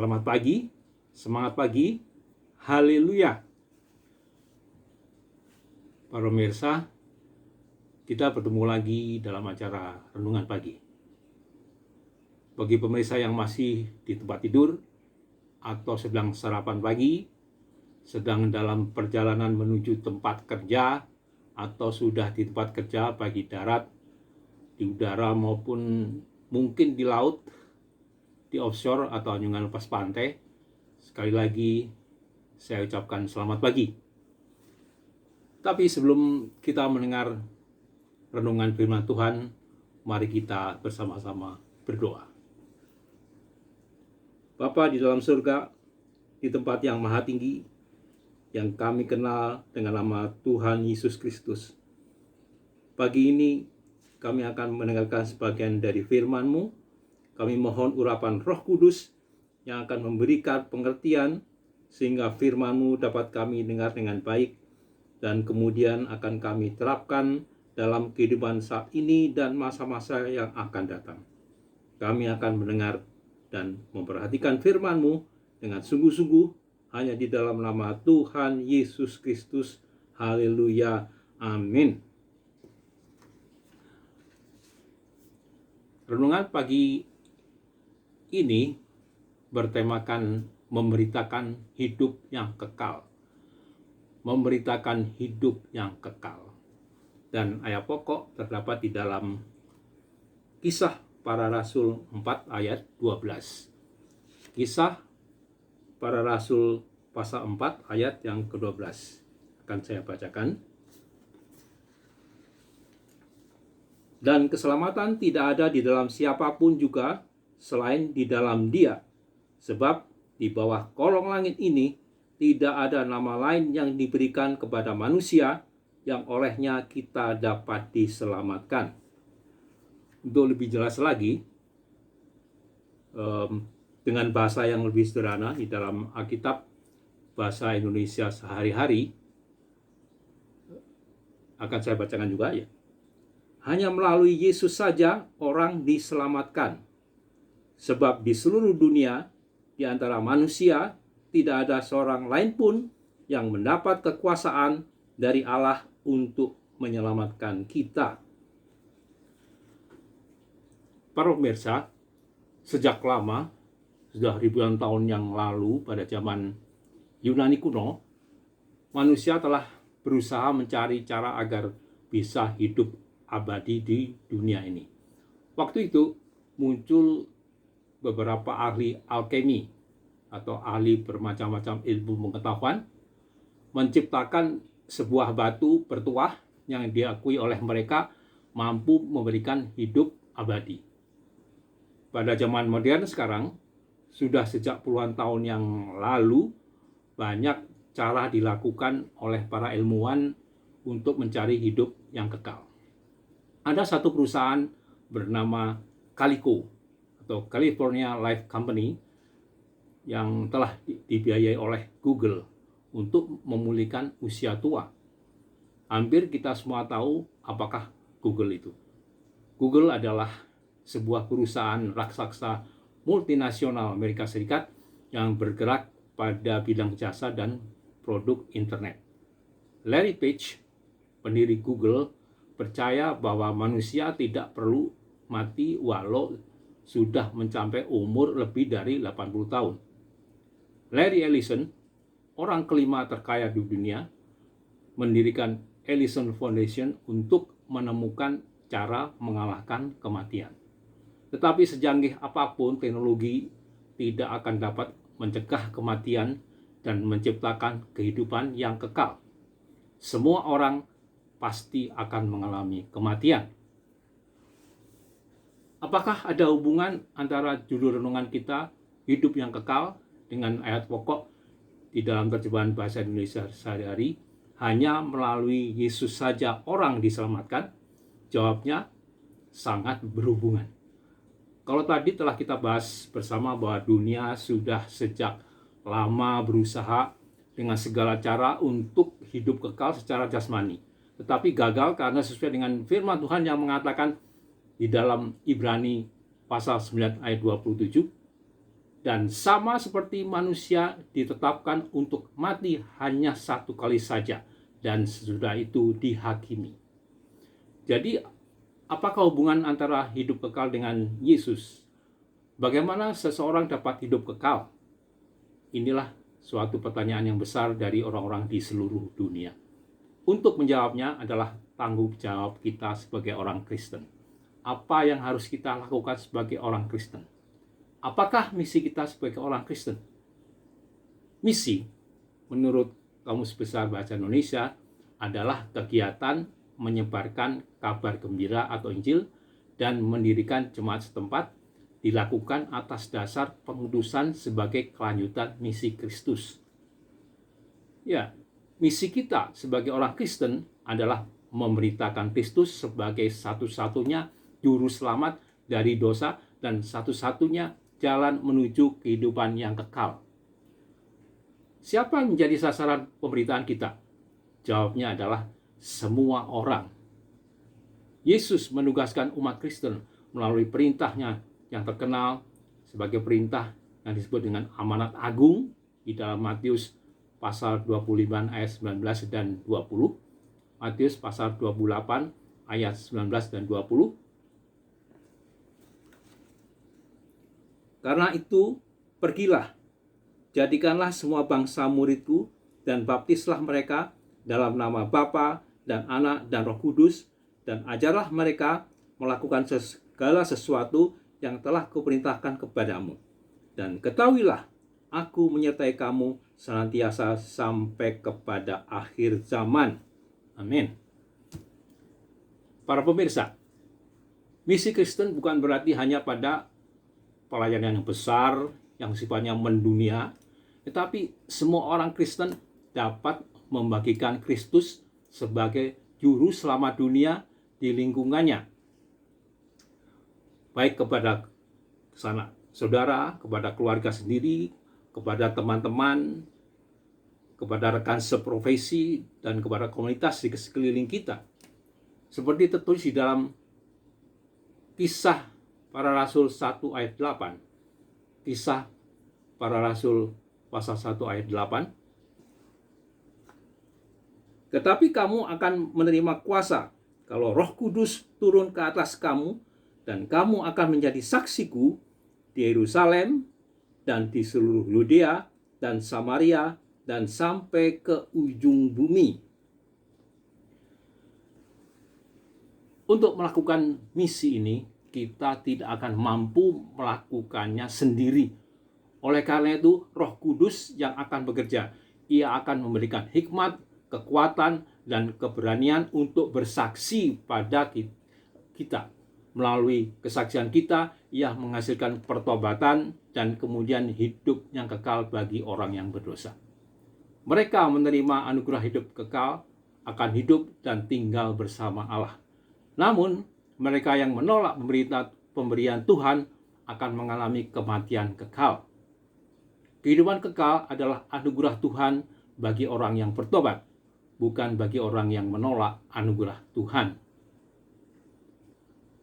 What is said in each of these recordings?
Selamat pagi, semangat pagi, haleluya. Para pemirsa, kita bertemu lagi dalam acara Renungan Pagi. Bagi pemirsa yang masih di tempat tidur, atau sedang sarapan pagi, sedang dalam perjalanan menuju tempat kerja, atau sudah di tempat kerja bagi darat, di udara maupun mungkin di laut, di offshore atau anjungan lepas pantai, sekali lagi saya ucapkan selamat pagi. Tapi sebelum kita mendengar renungan firman Tuhan, mari kita bersama-sama berdoa. Bapa di dalam surga, di tempat yang maha tinggi, yang kami kenal dengan nama Tuhan Yesus Kristus. Pagi ini kami akan mendengarkan sebagian dari firman-Mu. Kami mohon urapan Roh Kudus yang akan memberikan pengertian sehingga firman-Mu dapat kami dengar dengan baik dan kemudian akan kami terapkan dalam kehidupan saat ini dan masa-masa yang akan datang. Kami akan mendengar dan memperhatikan firman-Mu dengan sungguh-sungguh hanya di dalam nama Tuhan Yesus Kristus. Haleluya. Amin. Renungan pagi ini bertemakan memberitakan hidup yang kekal. Memberitakan hidup yang kekal. Dan ayat pokok terdapat di dalam Kisah Para Rasul 4 ayat 12. Kisah Para Rasul pasal 4 ayat yang ke-12. Akan saya bacakan. Dan keselamatan tidak ada di dalam siapapun juga selain di dalam Dia. Sebab di bawah kolong langit ini tidak ada nama lain yang diberikan kepada manusia yang olehnya kita dapat diselamatkan. Untuk lebih jelas lagi, dengan bahasa yang lebih sederhana di dalam Alkitab, bahasa Indonesia sehari-hari, akan saya bacakan juga ya. Hanya melalui Yesus saja orang diselamatkan. Sebab di seluruh dunia, di antara manusia, tidak ada seorang lain pun yang mendapat kekuasaan dari Allah untuk menyelamatkan kita. Para pemirsa, sejak lama, sudah ribuan tahun yang lalu pada zaman Yunani kuno, manusia telah berusaha mencari cara agar bisa hidup abadi di dunia ini. Waktu itu muncul beberapa ahli alkemi atau ahli bermacam-macam ilmu pengetahuan menciptakan sebuah batu bertuah yang diakui oleh mereka mampu memberikan hidup abadi. Pada zaman modern sekarang, sudah sejak puluhan tahun yang lalu, banyak cara dilakukan oleh para ilmuwan untuk mencari hidup yang kekal. Ada satu perusahaan bernama Calico atau California Life Company yang telah dibiayai oleh Google untuk memulihkan usia tua. Hampir kita semua tahu apakah Google itu. Google adalah sebuah perusahaan raksasa multinasional Amerika Serikat yang bergerak pada bidang jasa dan produk internet. Larry Page, pendiri Google, percaya bahwa manusia tidak perlu mati walau sudah mencapai umur lebih dari 80 tahun. Larry Ellison, orang kelima terkaya di dunia, mendirikan Ellison Foundation untuk menemukan cara mengalahkan kematian. Tetapi secanggih apapun teknologi tidak akan dapat mencegah kematian dan menciptakan kehidupan yang kekal. Semua orang pasti akan mengalami kematian. Apakah ada hubungan antara judul renungan kita, hidup yang kekal, dengan ayat pokok di dalam terjemahan bahasa Indonesia sehari-hari, hanya melalui Yesus saja orang diselamatkan? Jawabnya sangat berhubungan. Kalau tadi telah kita bahas bersama bahwa dunia sudah sejak lama berusaha dengan segala cara untuk hidup kekal secara jasmani, tetapi gagal karena sesuai dengan firman Tuhan yang mengatakan di dalam Ibrani pasal 9 ayat 27, Dan sama seperti manusia ditetapkan untuk mati hanya satu kali saja, dan sesudah itu dihakimi. Jadi, apakah hubungan antara hidup kekal dengan Yesus? Bagaimana seseorang dapat hidup kekal? Inilah suatu pertanyaan yang besar dari orang-orang di seluruh dunia. Untuk menjawabnya adalah tanggung jawab kita sebagai orang Kristen. Apa yang harus kita lakukan sebagai orang Kristen? Apakah misi kita sebagai orang Kristen? Misi, menurut Kamus Besar Bahasa Indonesia, adalah kegiatan menyebarkan kabar gembira atau Injil dan mendirikan jemaat setempat, dilakukan atas dasar pengudusan sebagai kelanjutan misi Kristus. Ya, misi kita sebagai orang Kristen adalah memberitakan Kristus sebagai satu-satunya juru selamat dari dosa dan satu-satunya jalan menuju kehidupan yang kekal. Siapa yang menjadi sasaran pemberitaan kita? Jawabnya adalah semua orang. Yesus menugaskan umat Kristen melalui perintahnya yang terkenal sebagai perintah yang disebut dengan amanat agung di dalam Matius pasal 25 ayat 19 dan 20, Matius pasal 28 ayat 19 dan 20. Karena itu, pergilah, jadikanlah semua bangsa muridku, dan baptislah mereka dalam nama Bapa dan Anak dan Roh Kudus, dan ajarlah mereka melakukan segala sesuatu yang telah kuperintahkan kepadamu. Dan ketahuilah, aku menyertai kamu senantiasa sampai kepada akhir zaman. Amin. Para pemirsa, misi Kristen bukan berarti hanya pada pelayanan yang besar, yang sifatnya mendunia, tetapi semua orang Kristen dapat membagikan Kristus sebagai juru selamat dunia di lingkungannya, baik kepada sanak saudara, kepada keluarga sendiri, kepada teman-teman, kepada rekan seprofesi, dan kepada komunitas di sekeliling kita. Seperti tertulis di dalam Kisah Para Rasul 1 ayat 8. Kisah Para Rasul pasal 1 ayat 8. Tetapi kamu akan menerima kuasa kalau Roh Kudus turun ke atas kamu, dan kamu akan menjadi saksiku di Yerusalem dan di seluruh Yudea dan Samaria dan sampai ke ujung bumi. Untuk melakukan misi ini, kita tidak akan mampu melakukannya sendiri. Oleh karena itu, Roh Kudus yang akan bekerja. Ia akan memberikan hikmat, kekuatan, dan keberanian untuk bersaksi pada kita. Melalui kesaksian kita, ia menghasilkan pertobatan dan kemudian hidup yang kekal bagi orang yang berdosa. Mereka menerima anugerah hidup kekal, akan hidup dan tinggal bersama Allah. Namun, mereka yang menolak pemberian Tuhan akan mengalami kematian kekal. Kehidupan kekal adalah anugerah Tuhan bagi orang yang bertobat, bukan bagi orang yang menolak anugerah Tuhan.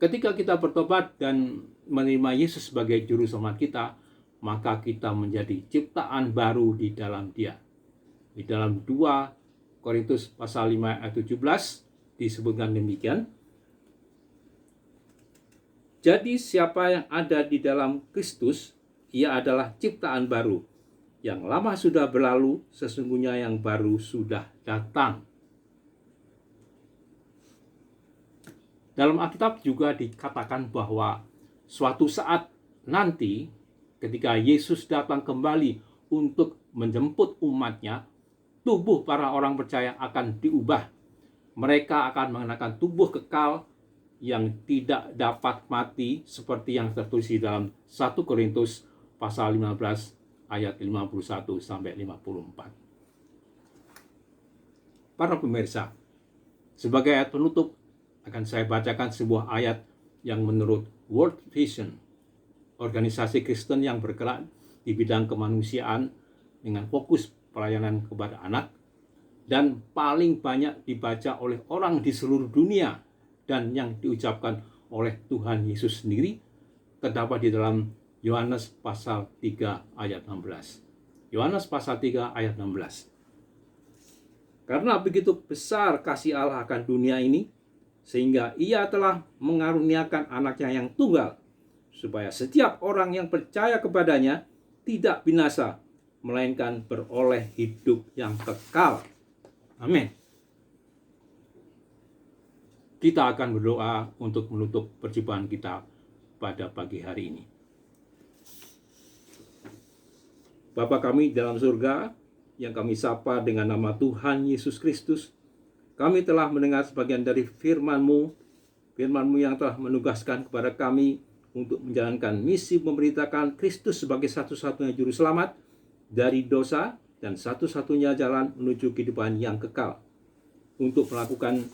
Ketika kita bertobat dan menerima Yesus sebagai juru selamat kita, maka kita menjadi ciptaan baru di dalam Dia. Di dalam 2 Korintus pasal 5 ayat 17 disebutkan demikian. Jadi siapa yang ada di dalam Kristus, ia adalah ciptaan baru. Yang lama sudah berlalu, sesungguhnya yang baru sudah datang. Dalam Alkitab juga dikatakan bahwa suatu saat nanti, ketika Yesus datang kembali untuk menjemput umatnya, tubuh para orang percaya akan diubah. Mereka akan mengenakan tubuh kekal yang tidak dapat mati seperti yang tertulis di dalam 1 Korintus pasal 15 ayat 51 sampai 54. Para pemirsa, sebagai ayat penutup akan saya bacakan sebuah ayat yang menurut World Vision, organisasi Kristen yang bergerak di bidang kemanusiaan dengan fokus pelayanan kepada anak, dan paling banyak dibaca oleh orang di seluruh dunia, dan yang diucapkan oleh Tuhan Yesus sendiri, terdapat di dalam Yohanes pasal 3 ayat 16. Yohanes pasal 3 ayat 16. Karena begitu besar kasih Allah akan dunia ini, sehingga ia telah mengaruniakan anaknya yang tunggal, supaya setiap orang yang percaya kepadanya tidak binasa, melainkan beroleh hidup yang kekal. Amin. Kita akan berdoa untuk menutup perjumpaan kita pada pagi hari ini. Bapa kami dalam surga, yang kami sapa dengan nama Tuhan Yesus Kristus, kami telah mendengar sebagian dari firman-Mu yang telah menugaskan kepada kami untuk menjalankan misi memberitakan Kristus sebagai satu-satunya juru selamat dari dosa dan satu-satunya jalan menuju kehidupan yang kekal. Untuk melakukan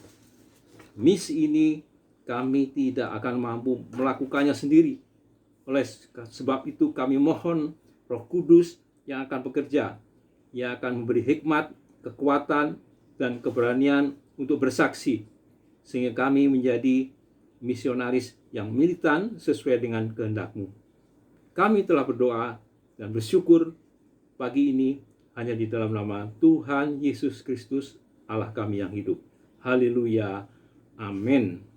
misi ini, kami tidak akan mampu melakukannya sendiri. Oleh sebab itu kami mohon Roh Kudus yang akan bekerja, yang akan memberi hikmat, kekuatan, dan keberanian untuk bersaksi, sehingga kami menjadi misionaris yang militan sesuai dengan kehendak-Mu. Kami telah berdoa dan bersyukur pagi ini hanya di dalam nama Tuhan Yesus Kristus, Allah kami yang hidup. Haleluya. Amin.